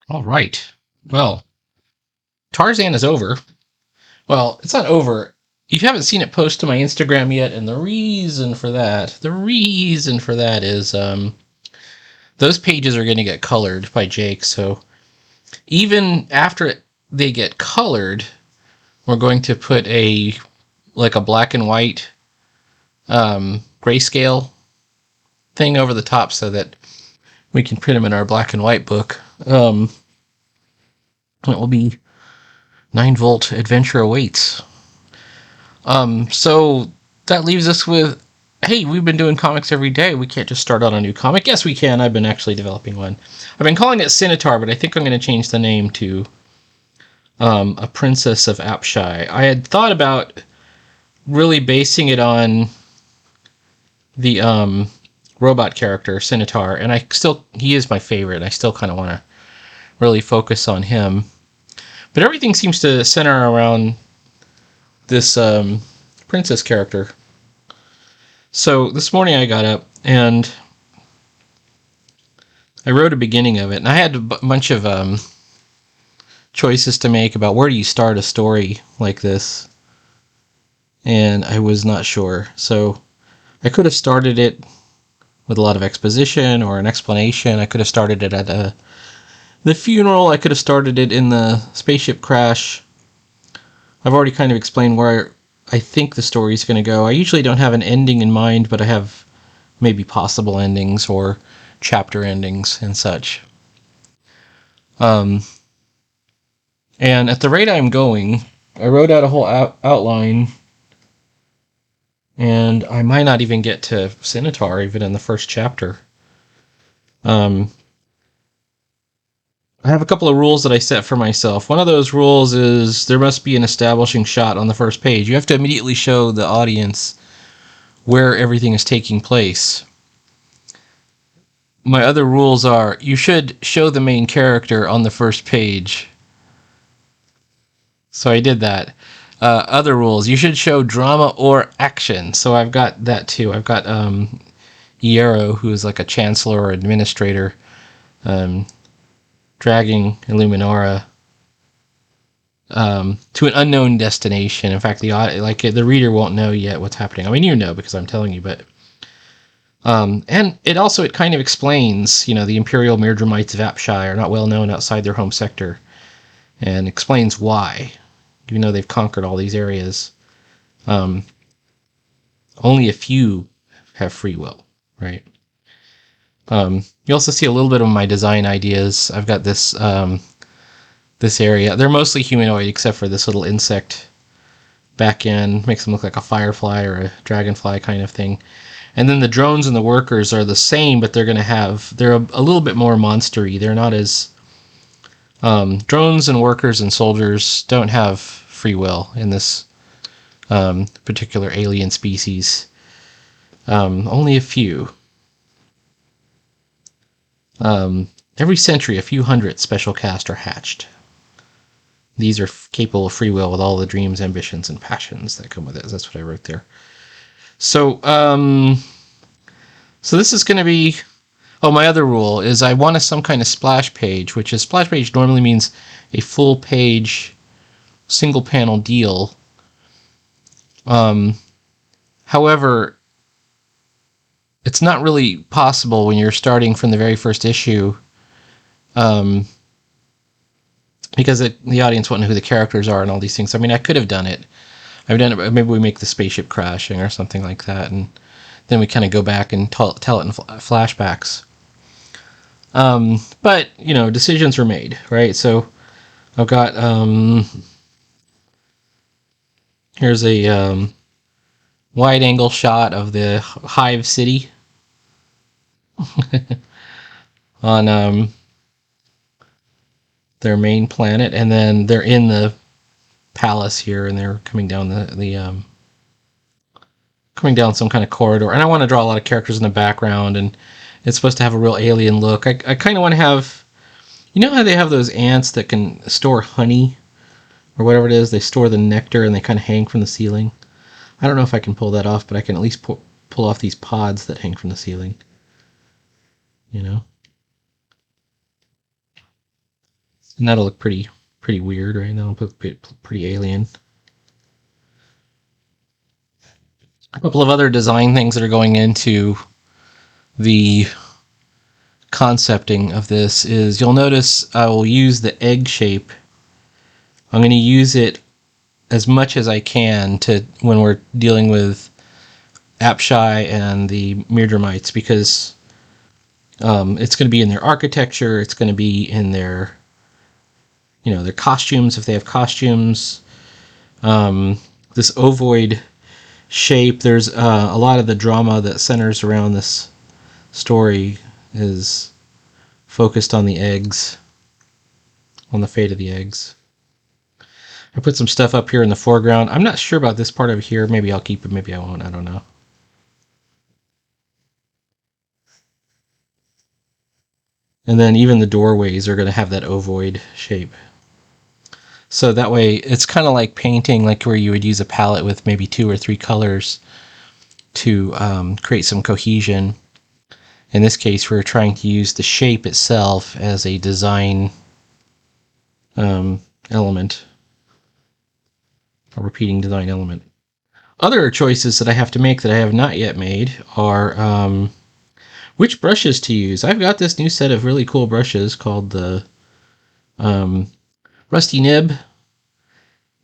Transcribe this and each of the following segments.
All right. Well, Tarzan is over. Well, it's not over. You haven't seen it post to my Instagram yet, and the reason for that is those pages are going to get colored by Jake. So even after they get colored, we're going to put a black and white grayscale thing over the top so that we can print them in our black and white book. It will be 9-volt adventure awaits. So that leaves us with, hey, we've been doing comics every day. We can't just start on a new comic. Yes, we can. I've been actually developing one. I've been calling it Scimitar, but I think I'm going to change the name to A Princess of APSHAI. I had thought about really basing it on the robot character, Scimitar, and he is my favorite. I still kind of want to really focus on him. But everything seems to center around this princess character. So this morning I got up and I wrote a beginning of it, and I had a bunch of choices to make about where do you start a story like this, and I was not sure. So I could have started it with a lot of exposition or an explanation. I could have started it at the funeral. I could have started it in the spaceship crash. I've already kind of explained where I think the story is going to go. I usually don't have an ending in mind, but I have maybe possible endings or chapter endings and such. And at the rate I'm going, I wrote out a whole outline, and I might not even get to Scimitar even in the first chapter. I have a couple of rules that I set for myself. One of those rules is there must be an establishing shot on the first page. You have to immediately show the audience where everything is taking place. My other rules are you should show the main character on the first page. So I did that. Other rules, you should show drama or action. So I've got that too. I've got Iero, who is like a chancellor or administrator, dragging Illuminora to an unknown destination. In fact, the reader won't know yet what's happening. I mean, you know because I'm telling you, but and it kind of explains, the Imperial Mirdramites of APSHAI are not well known outside their home sector, and explains why, even though they've conquered all these areas. Only a few have free will, right? You also see a little bit of my design ideas. I've got this area. They're mostly humanoid, except for this little insect back end. Makes them look like a firefly or a dragonfly kind of thing. And then the drones and the workers are the same, but they're a little bit more monstery. They're not as... drones and workers and soldiers don't have free will in this particular alien species. Only a few. Every century, a few hundred special caste are hatched. These are capable of free will with all the dreams, ambitions, and passions that come with it. That's what I wrote there. So this is going to be... Oh, my other rule is I want some kind of splash page, which is splash page normally means a full page, single panel deal. However, it's not really possible when you're starting from the very first issue, because the audience won't know who the characters are and all these things. I mean, I could have done it. I've done it. Maybe we make the spaceship crashing or something like that, and then we kind of go back and tell it in flashbacks. But decisions are made, right? So I've got here's a wide angle shot of the Hive City on their main planet, and then they're in the palace here, and they're coming down coming down some kind of corridor. And I want to draw a lot of characters in the background, and it's supposed to have a real alien look. I kind of want to have, how they have those ants that can store honey or whatever it is? They store the nectar and they kind of hang from the ceiling. I don't know if I can pull that off, but I can at least pull off these pods that hang from the ceiling. And that'll look pretty weird, right? That'll look pretty alien. A couple of other design things that are going into the concepting of this is you'll notice I will use the egg shape. I'm going to use it as much as I can to when we're dealing with APSHAI and the Myrdramites, because it's going to be in their architecture, it's going to be in their, their costumes if they have costumes. This ovoid shape, there's a lot of the drama that centers around this story is focused on the eggs, on the fate of the eggs. I put some stuff up here in the foreground. I'm not sure about this part over here. Maybe I'll keep it, maybe I won't. I don't know. And then even the doorways are going to have that ovoid shape. So that way it's kind of like painting, like where you would use a palette with maybe 2 or 3 colors to create some cohesion. In this case, we're trying to use the shape itself as a design element, a repeating design element. Other choices that I have to make that I have not yet made are which brushes to use. I've got this new set of really cool brushes called the Rusty Nib.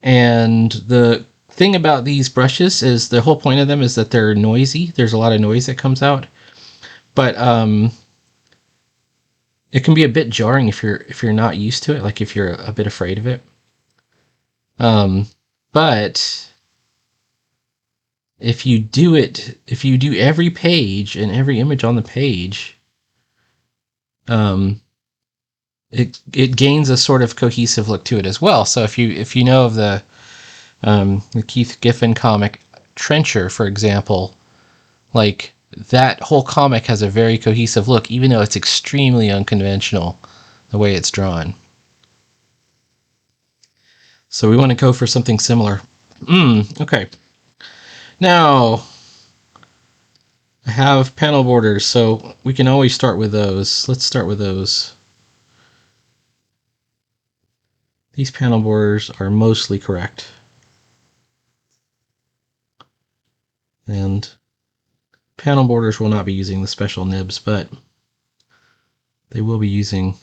And the thing about these brushes is the whole point of them is that they're noisy. There's a lot of noise that comes out. But it can be a bit jarring if you're not used to it, like if you're a bit afraid of it. But if you do every page and every image on the page, it gains a sort of cohesive look to it as well. So if you know of the Keith Giffen comic Trencher, for example, like that whole comic has a very cohesive look, even though it's extremely unconventional the way it's drawn. So we want to go for something similar. Okay. Now, I have panel borders, so we can always start with those. Let's start with those. These panel borders are mostly correct. And panel borders will not be using the special nibs, but they will be using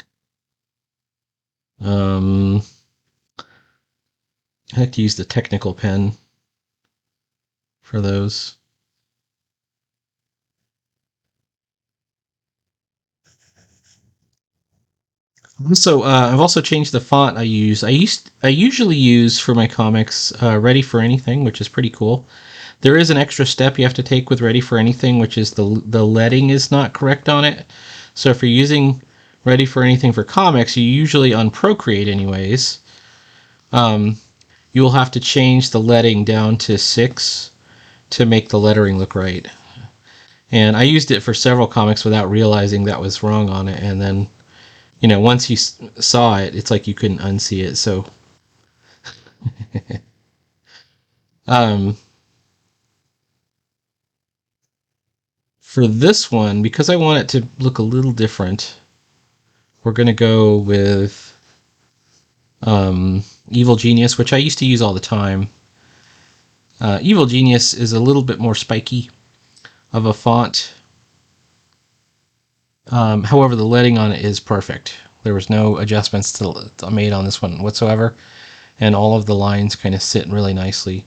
I like to use the technical pen for those. So I've also changed the font I use. I usually use for my comics Ready for Anything, which is pretty cool. There is an extra step you have to take with Ready for Anything, which is the leading is not correct on it. So if you're using Ready for Anything for comics, you usually on Procreate anyways, you'll have to change the leading down to 6 to make the lettering look right. And I used it for several comics without realizing that was wrong on it, and then once you saw it, it's like you couldn't unsee it. So for this one, because I want it to look a little different, we're going to go with Evil Genius, which I used to use all the time. Evil Genius is a little bit more spiky of a font. However, the leading on it is perfect. There was no adjustments made on this one whatsoever, and all of the lines kind of sit really nicely.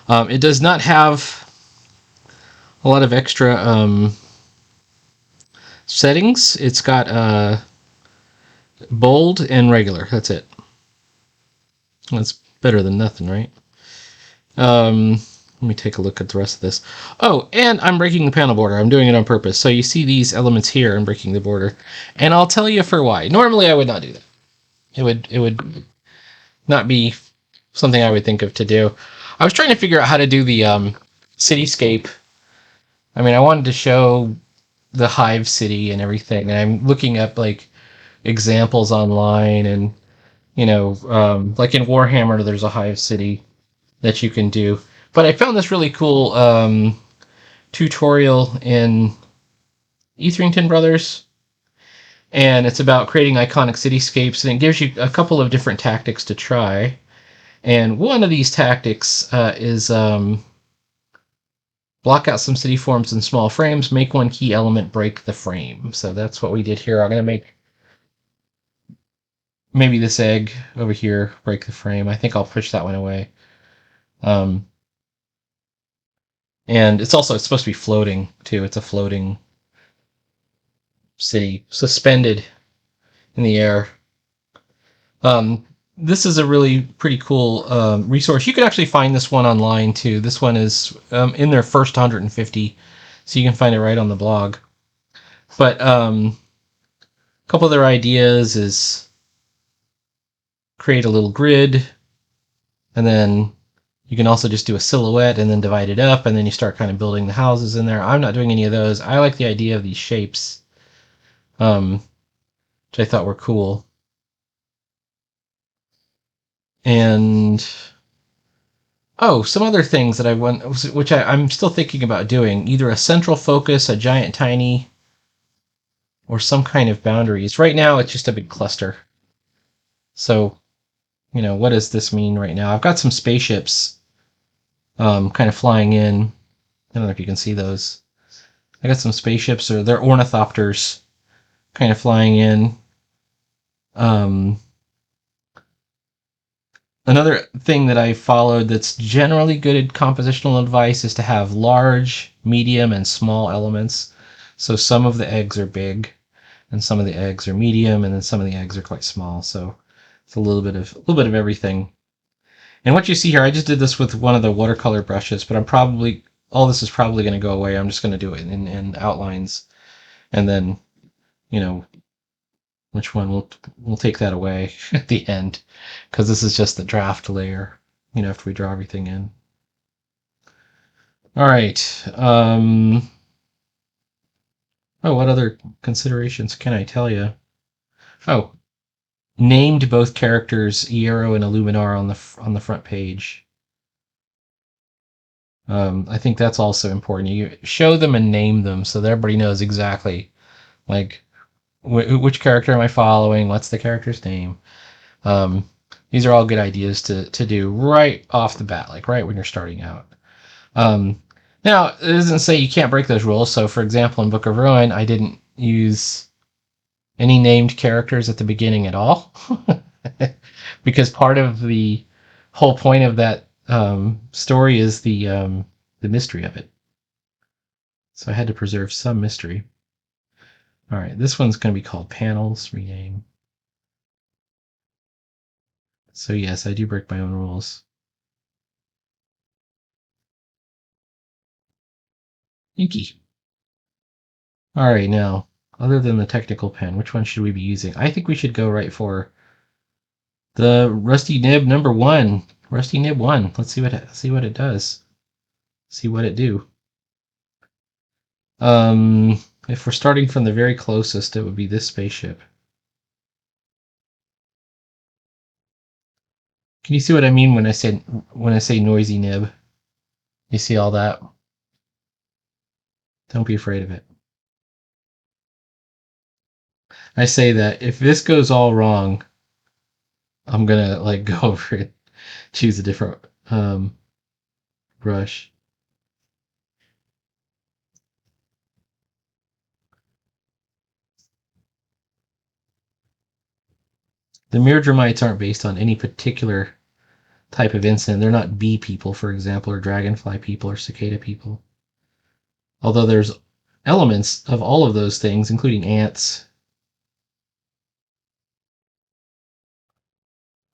It does not have a lot of extra settings. It's got bold and regular. That's it. That's better than nothing, right? Let me take a look at the rest of this. Oh, and I'm breaking the panel border. I'm doing it on purpose. So you see these elements here, I'm breaking the border. And I'll tell you for why. Normally I would not do that. It would not be something I would think of to do. I was trying to figure out how to do the cityscape. I mean, I wanted to show the Hive City and everything, and I'm looking up like examples online, and like in Warhammer, there's a Hive City that you can do. But I found this really cool tutorial in Etherington Brothers, And it's about creating iconic cityscapes, and it gives you a couple of different tactics to try. And one of these tactics is block out some city forms in small frames, make one key element break the frame. So that's what we did here. I'm going to make maybe this egg over here break the frame. I think I'll push that one away. And it's supposed to be floating too. It's a floating city, suspended in the air. This is a really pretty cool resource. You can actually find this one online too. This one is in their first 150, so you can find it right on the blog. But a couple of their ideas is create a little grid, and then you can also just do a silhouette and then divide it up, and then you start kind of building the houses in there. I'm not doing any of those. I like the idea of these shapes, which I thought were cool. And some other things that I want, which I'm still thinking about doing, either a central focus, a giant tiny, or some kind of boundaries. Right now, it's just a big cluster. So, what does this mean right now? I've got some spaceships kind of flying in. I don't know if you can see those. I got some spaceships, or they're ornithopters, kind of flying in. Another thing that I followed that's generally good compositional advice is to have large, medium, and small elements. So some of the eggs are big, and some of the eggs are medium, and then some of the eggs are quite small. So it's a little bit of everything. And what you see here, I just did this with one of the watercolor brushes, but all this is probably going to go away. I'm just going to do it in outlines, and then, which one we'll take that away at the end, because this is just the draft layer, after we draw everything in. All right. What other considerations can I tell you? Named both characters Iero and Illuminar on the front page. I think that's also important. You show them and name them so that everybody knows exactly, like, which character am I following? What's the character's name? These are all good ideas to do right off the bat, like right when you're starting out. Now, it doesn't say you can't break those rules. So, for example, in Book of Ruin, I didn't use any named characters at the beginning at all, because part of the whole point of that story is the mystery of it. So I had to preserve some mystery. All right, this one's going to be called Panels, rename. So yes, I do break my own rules. Inky. All right, now, other than the technical pen, which one should we be using? I think we should go right for the Rusty Nib number 1. Rusty Nib 1. Let's see what it does. See what it do. If we're starting from the very closest, it would be this spaceship. Can you see what I mean when I say noisy nib? You see all that? Don't be afraid of it. I say that if this goes all wrong, I'm gonna go over it, choose a different brush. The Mirrodramites aren't based on any particular type of incident. They're not bee people, for example, or dragonfly people, or cicada people. Although there's elements of all of those things, including ants,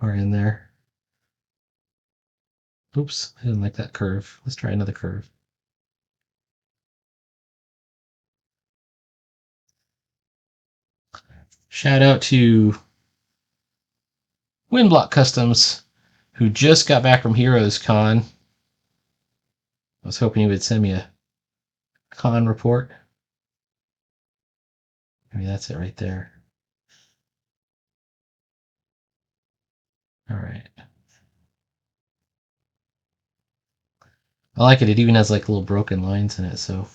are in there. Oops, I didn't like that curve. Let's try another curve. Shout out to Windblock Customs, who just got back from Heroes Con. I was hoping he would send me a con report. Maybe that's it right there. All right. I like it. It even has little broken lines in it, so.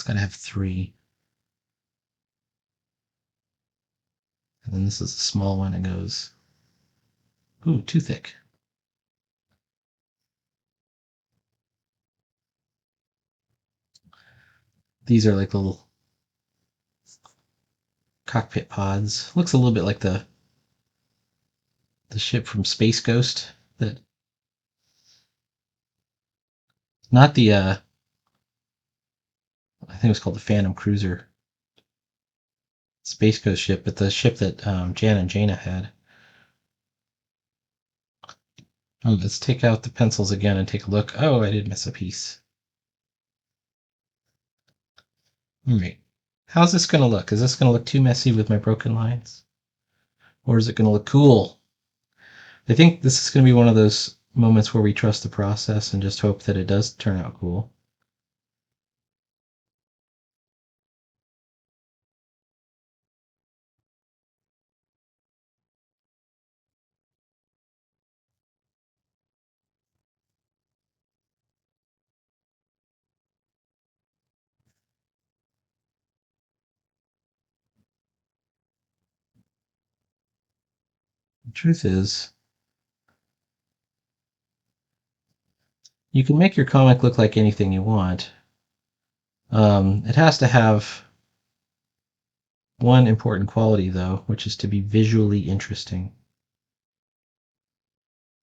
gotta have 3. And then this is a small one. It goes, ooh, too thick. These are like little cockpit pods. Looks a little bit like the ship from Space Ghost. That not the I think it was called the Phantom Cruiser Space Ghost ship, but the ship that Jan and Jaina had. Oh, let's take out the pencils again and take a look. Oh, I did miss a piece. All right. How's this going to look? Is this going to look too messy with my broken lines? Or is it going to look cool? I think this is going to be one of those moments where we trust the process and just hope that it does turn out cool. The truth is, you can make your comic look like anything you want. It has to have one important quality, though, which is to be visually interesting.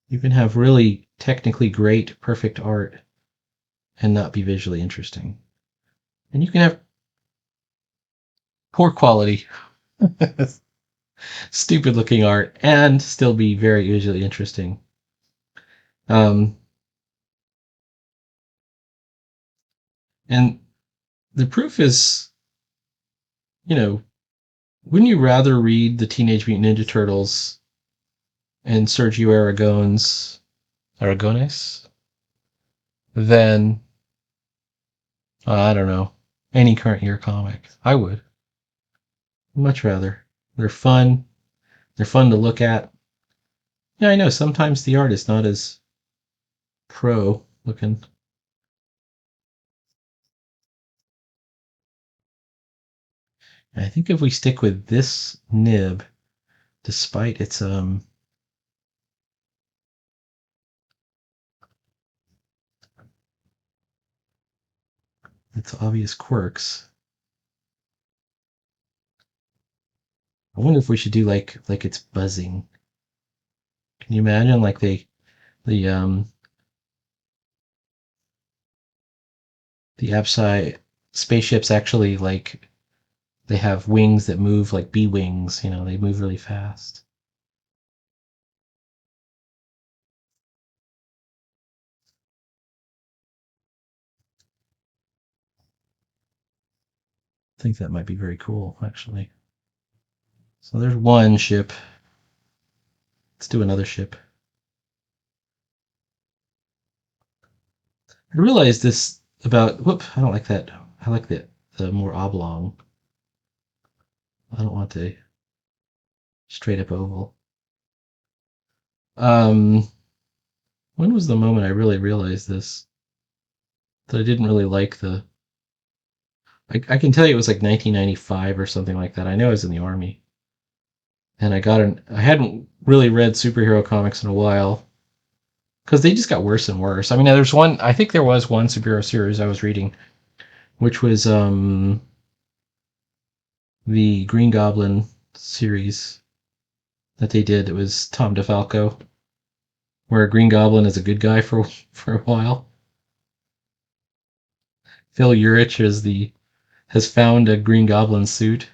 You can have really technically great, perfect art and not be visually interesting. And you can have poor quality, stupid looking art and still be very visually interesting. And the proof is, wouldn't you rather read the Teenage Mutant Ninja Turtles and Sergio Aragones than, I don't know, any current year comic? I would. Much rather. They're fun. They're fun to look at. Yeah, I know sometimes the art is not as pro looking. And I think if we stick with this nib, despite its obvious quirks, I wonder if we should do like it's buzzing. Can you imagine like the APSHAI spaceships actually like they have wings that move like bee wings, they move really fast. I think that might be very cool, actually. So there's one ship. Let's do another ship. I realized this about, I don't like that. I like the more oblong. I don't want the straight up oval. When was the moment I really realized this? That I didn't really like I can tell you it was like 1995 or something like that. I know I was in the Army. And I hadn't really read superhero comics in a while. Because they just got worse and worse. I mean, I think there was one superhero series I was reading, which was the Green Goblin series that they did. It was Tom DeFalco, where Green Goblin is a good guy for a while. Phil Urich has found a Green Goblin suit.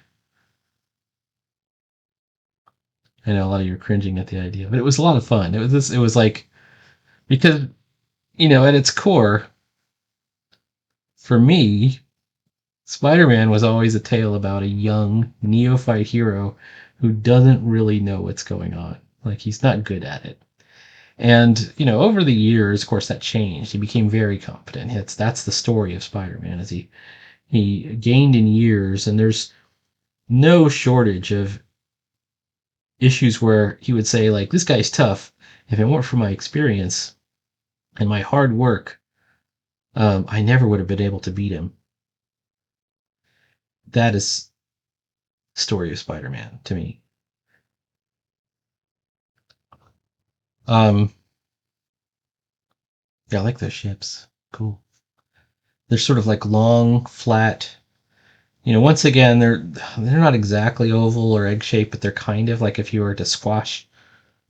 I know a lot of you are cringing at the idea, but it was a lot of fun. It was like, because at its core, for me, Spider-Man was always a tale about a young neophyte hero who doesn't really know what's going on. Like, he's not good at it. And, over the years, of course, that changed. He became very competent. That's the story of Spider-Man, as he gained in years, and there's no shortage of issues where he would say, like, this guy's tough. If it weren't for my experience and my hard work, I never would have been able to beat him. That is the story of Spider-Man to me. Um, yeah, I like those ships. Cool. They're sort of like long, flat. Once again, they're not exactly oval or egg shaped, but they're kind of like if you were to squash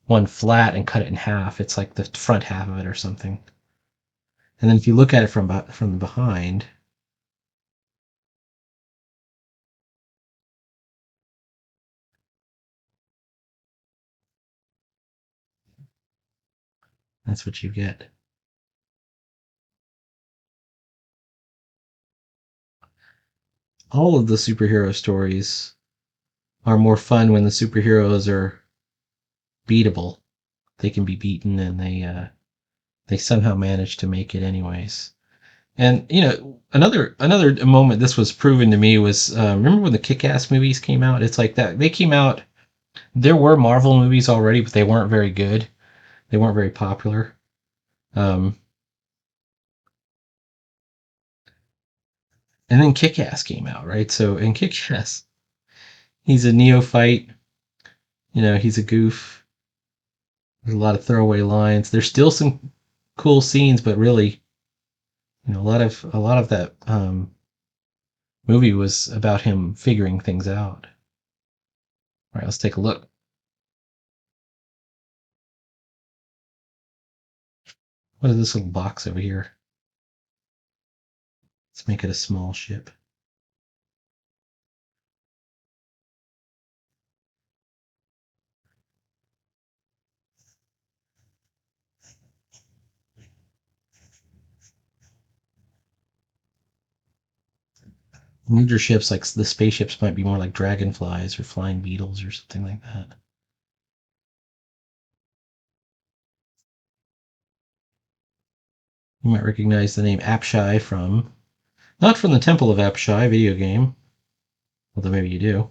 one flat and cut it in half, it's like the front half of it or something. And then if you look at it from behind, that's what you get. All of the superhero stories are more fun when the superheroes are beatable. They can be beaten, and they somehow manage to make it anyways. And another moment this was proven to me was remember when the Kick-Ass movies came out? It's like that they came out. There were Marvel movies already, but they weren't very good. They weren't very popular. Um, and then Kick-Ass came out, right? So in Kick-Ass, he's a neophyte. He's a goof. There's a lot of throwaway lines. There's still some cool scenes, but really, a lot of that movie was about him figuring things out. All right, let's take a look. What is this little box over here? Let's make it a small ship. Major ships like the spaceships might be more like dragonflies or flying beetles or something like that. You might recognize the name APSHAI not from the Temple of APSHAI video game, although maybe you do,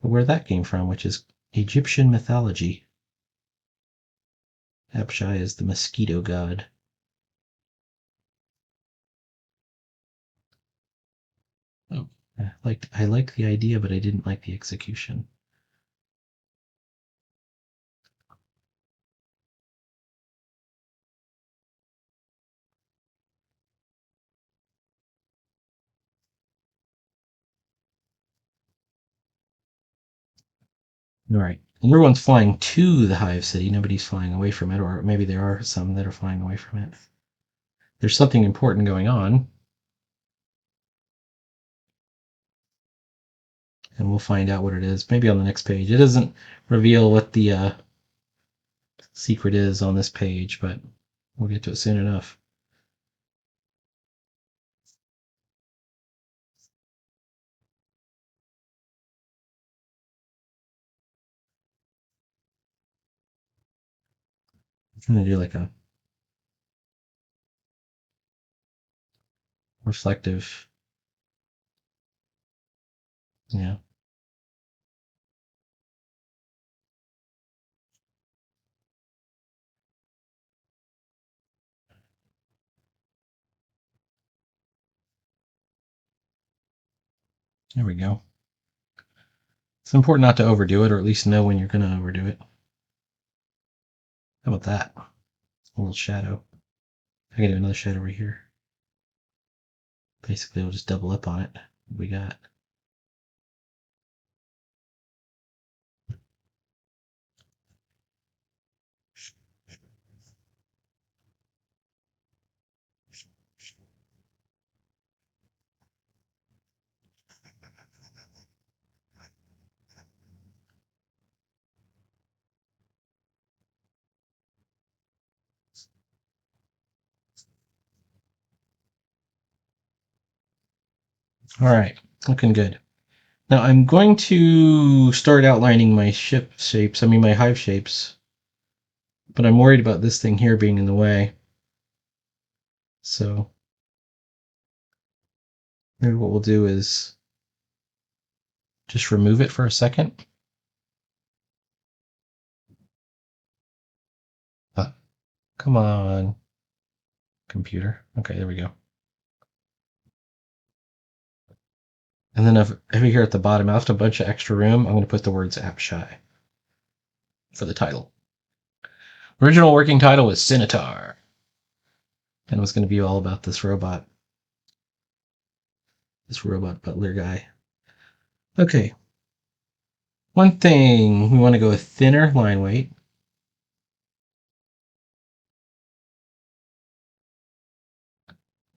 but where that came from, which is Egyptian mythology. APSHAI is the mosquito god. Oh, I liked the idea, but I didn't like the execution. All right. And everyone's flying to the Hive City. Nobody's flying away from it, or maybe there are some that are flying away from it. There's something important going on, and we'll find out what it is. Maybe on the next page. It doesn't reveal what the secret is on this page, but we'll get to it soon enough. I'm going to do like a reflective, yeah. There we go. It's important not to overdo it, or at least know when you're going to overdo it. How about that? A little shadow. I can do another shadow right here. Basically, we'll just double up on it. What we got. All right, looking good. Now I'm going to start outlining my ship shapes, my hive shapes, but I'm worried about this thing here being in the way. So maybe what we'll do is just remove it for a second. Come on, computer. Okay, there we go. And then over here at the bottom, after a bunch of extra room, I'm going to put the words APSHAI for the title. Original working title was Scimitar. And it was going to be all about this robot butler guy. Okay. One thing, we want to go with thinner line weight.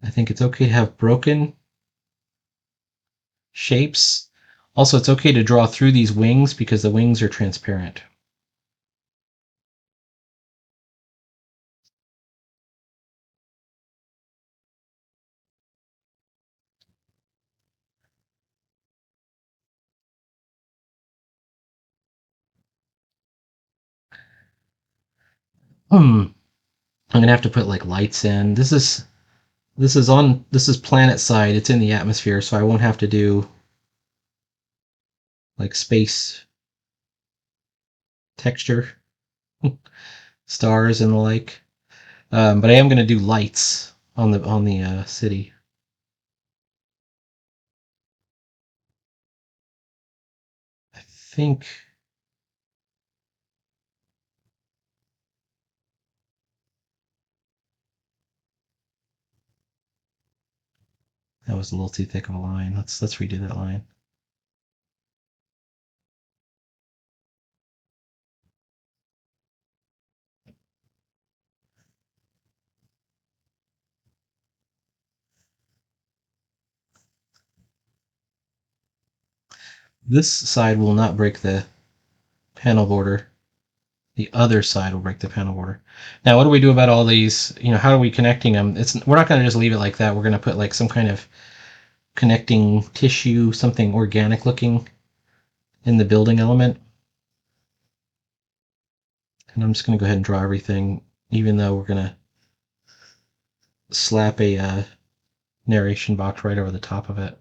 I think it's okay to have broken shapes. Also, it's okay to draw through these wings because the wings are transparent. I'm gonna have to put like lights in. This is planet side. It's in the atmosphere, so I won't have to do like space texture, stars and the like. But I am gonna do lights on the city. I think that was a little too thick of a line. Let's redo that line. This side will not break the panel border. The other side will break the panel border. Now, what do we do about all these? How are we connecting them? We're not going to just leave it like that. We're going to put like some kind of connecting tissue, something organic looking in the building element. And I'm just going to go ahead and draw everything, even though we're going to slap a narration box right over the top of it.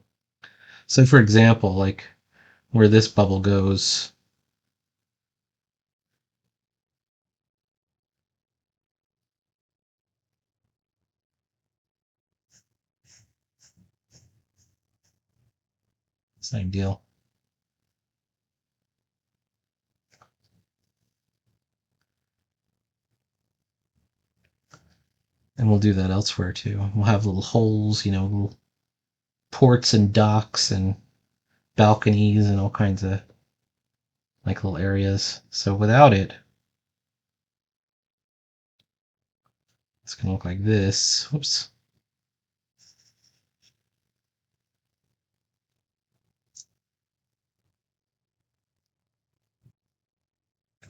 So, for example, like where this bubble goes, same deal. And we'll do that elsewhere too. We'll have little holes, little ports and docks and balconies and all kinds of like little areas. So without it, it's going to look like this. Whoops.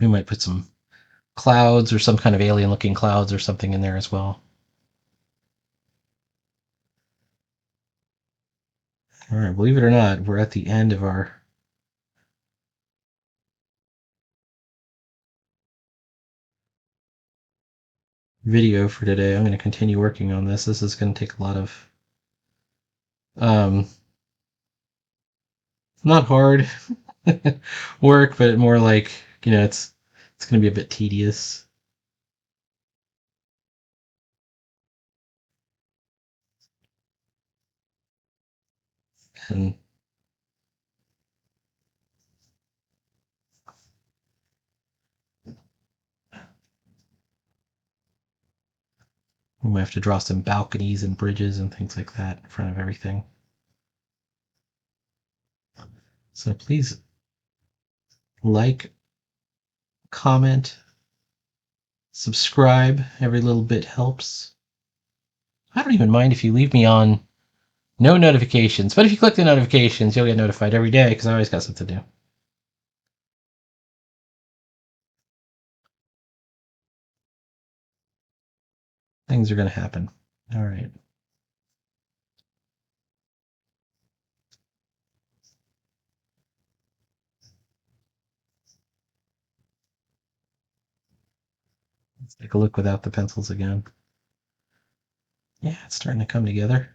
We might put some clouds or some kind of alien looking clouds or something in there as well. All right, believe it or not, we're at the end of our video for today. I'm going to continue working on this. This is going to take a lot of not hard work, but more like, it's going to be a bit tedious. And we might have to draw some balconies and bridges and things like that in front of everything. So please like, comment, subscribe. Every little bit helps. I don't even mind if you leave me on no notifications, but if you click the notifications, you'll get notified every day because I always got something to do. Things are going to happen. All right. Let's take a look without the pencils again. Yeah, it's starting to come together.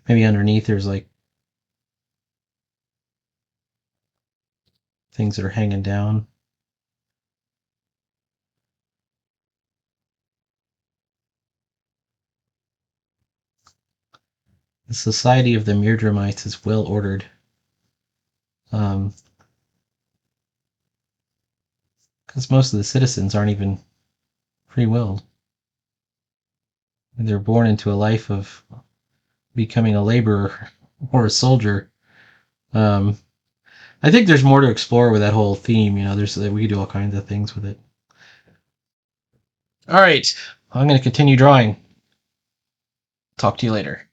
Maybe underneath there's like things that are hanging down. The society of the Myrdramites is well ordered. Because most of the citizens aren't even free-willed. They're born into a life of becoming a laborer or a soldier. I think there's more to explore with that whole theme. We could do all kinds of things with it. All right, I'm going to continue drawing. Talk to you later.